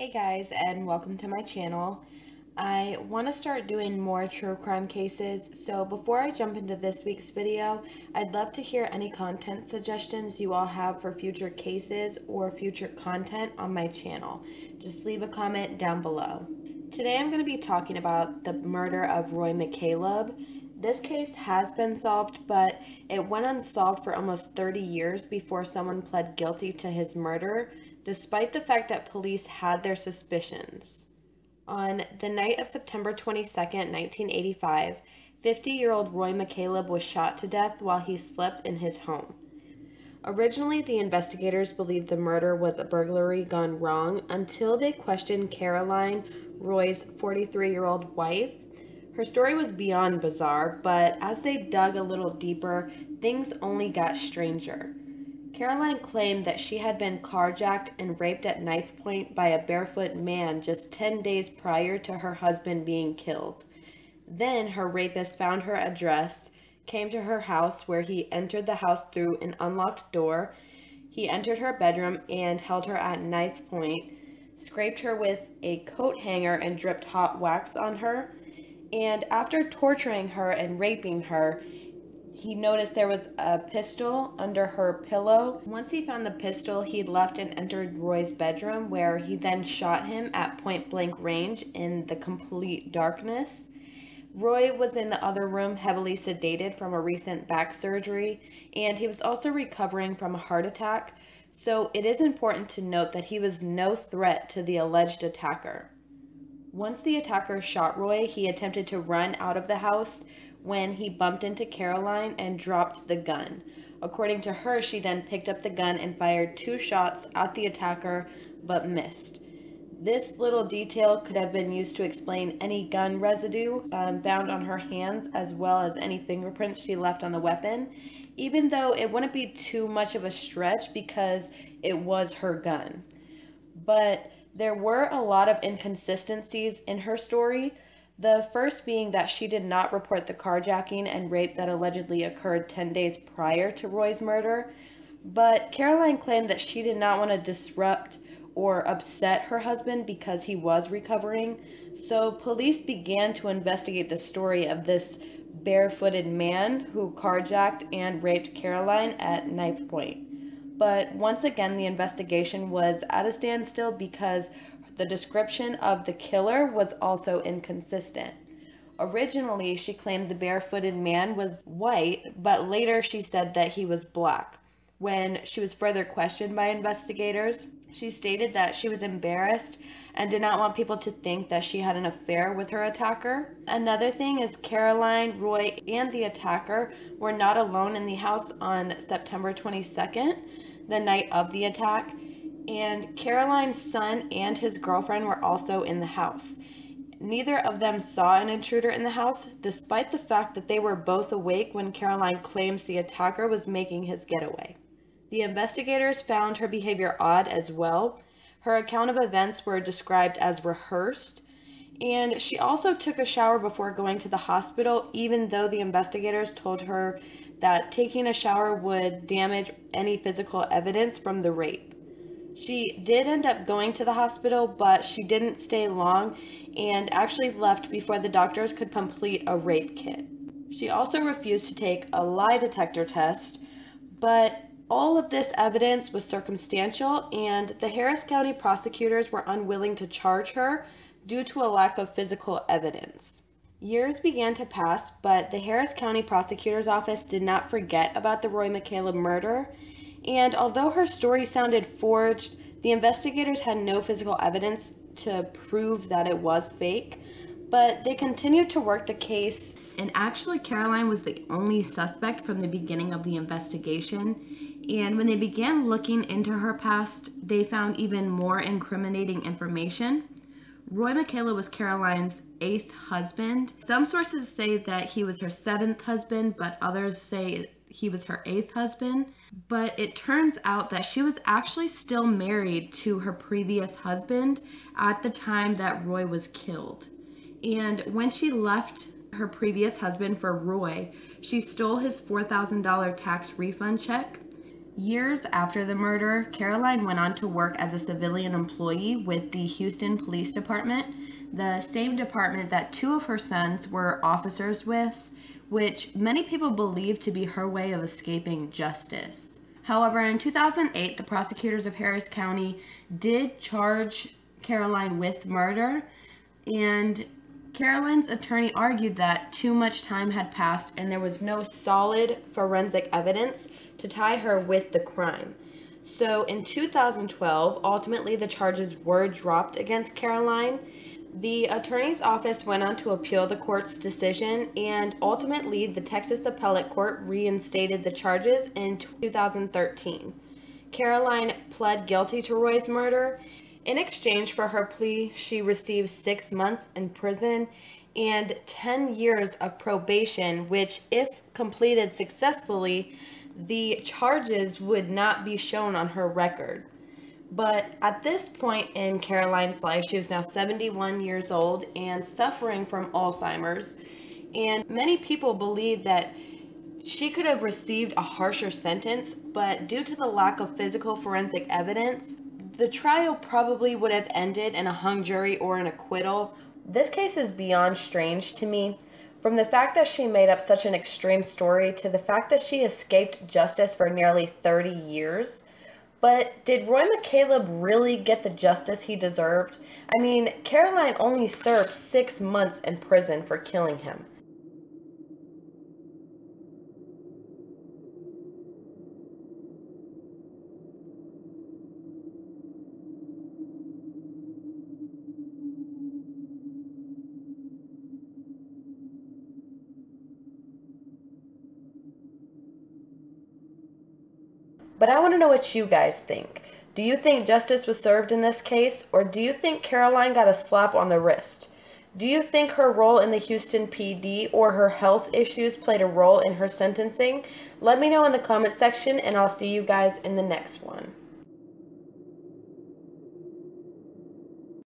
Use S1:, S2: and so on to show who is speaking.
S1: Hey guys, and welcome to my channel. I want to start doing more true crime cases, so before I jump into this week's video, I'd love to hear any content suggestions you all have for future cases or future content on my channel. Just leave a comment down below. Today I'm going to be talking about the murder of Roy McCaleb. This case has been solved, but it went unsolved for almost 30 years before someone pled guilty to his murder, despite the fact that police had their suspicions. On the night of September 22nd, 1985, 50-year-old Roy McCaleb was shot to death while he slept in his home. Originally, the investigators believed the murder was a burglary gone wrong until they questioned Carolyn, Roy's 43-year-old wife. Her story was beyond bizarre, but as they dug a little deeper, things only got stranger. Carolyn claimed that she had been carjacked and raped at knife point by a barefoot man just 10 days prior to her husband being killed. Then her rapist found her address, came to her house where he entered the house through an unlocked door. He entered her bedroom and held her at knife point, scraped her with a coat hanger and dripped hot wax on her. And after torturing her and raping her, he noticed there was a pistol under her pillow. Once he found the pistol, he left and entered Roy's bedroom, where he then shot him at point blank range in the complete darkness. Roy was in the other room, heavily sedated from a recent back surgery, and he was also recovering from a heart attack, so it is important to note that he was no threat to the alleged attacker. Once the attacker shot Roy, he attempted to run out of the house when he bumped into Carolyn and dropped the gun. According to her, she then picked up the gun and fired 2 shots at the attacker, but missed. This little detail could have been used to explain any gun residue found on her hands, as well as any fingerprints she left on the weapon, even though it wouldn't be too much of a stretch because it was her gun. But there were a lot of inconsistencies in her story, the first being that she did not report the carjacking and rape that allegedly occurred 10 days prior to Roy's murder, but Carolyn claimed that she did not want to disrupt or upset her husband because he was recovering, so police began to investigate the story of this barefooted man who carjacked and raped Carolyn at knife point. But once again, the investigation was at a standstill because the description of the killer was also inconsistent. Originally, she claimed the barefooted man was white, but later she said that he was black. When she was further questioned by investigators, she stated that she was embarrassed and did not want people to think that she had an affair with her attacker. Another thing is Carolyn, Roy, and the attacker were not alone in the house on September 22nd, the night of the attack, and Carolyn's son and his girlfriend were also in the house. Neither of them saw an intruder in the house, despite the fact that they were both awake when Carolyn claims the attacker was making his getaway. The investigators found her behavior odd as well. Her account of events were described as rehearsed, and she also took a shower before going to the hospital, even though the investigators told her that taking a shower would damage any physical evidence from the rape. She did end up going to the hospital, but she didn't stay long and actually left before the doctors could complete a rape kit. She also refused to take a lie detector test, but all of this evidence was circumstantial, and the Harris County prosecutors were unwilling to charge her due to a lack of physical evidence. Years began to pass, but the Harris County prosecutor's office did not forget about the Roy McCaleb murder, and although her story sounded forged, the investigators had no physical evidence to prove that it was fake, but they continued to work the case. And actually, Carolyn was the only suspect from the beginning of the investigation, and when they began looking into her past, they found even more incriminating information. Roy McCaleb was Carolyn's 8th husband. Some sources say that he was her 7th husband, but others say he was her 8th husband. But it turns out that she was actually still married to her previous husband at the time that Roy was killed. And when she left her previous husband for Roy, she stole his $4,000 tax refund check. Years after the murder, Caroline went on to work as a civilian employee with the Houston Police Department, the same department that two of her sons were officers with, which many people believe to be her way of escaping justice. However, in 2008, the prosecutors of Harris County did charge Caroline with murder, and Caroline's attorney argued that too much time had passed and there was no solid forensic evidence to tie her with the crime. So in 2012, ultimately the charges were dropped against Caroline. The attorney's office went on to appeal the court's decision, and ultimately the Texas Appellate Court reinstated the charges in 2013. Caroline pled guilty to Roy's murder. In exchange for her plea, she received 6 months in prison and 10 years of probation, which, if completed successfully, the charges would not be shown on her record. But at this point in Caroline's life, she was now 71 years old and suffering from Alzheimer's, and many people believe that she could have received a harsher sentence, but due to the lack of physical forensic evidence, the trial probably would have ended in a hung jury or an acquittal. This case is beyond strange to me. From the fact that she made up such an extreme story to the fact that she escaped justice for nearly 30 years. But did Roy McCaleb really get the justice he deserved? I mean, Caroline only served 6 months in prison for killing him. But I want to know what you guys think. Do you think justice was served in this case, or do you think Caroline got a slap on the wrist? Do you think her role in the Houston PD or her health issues played a role in her sentencing? Let me know in the comment section, and I'll see you guys in the next one.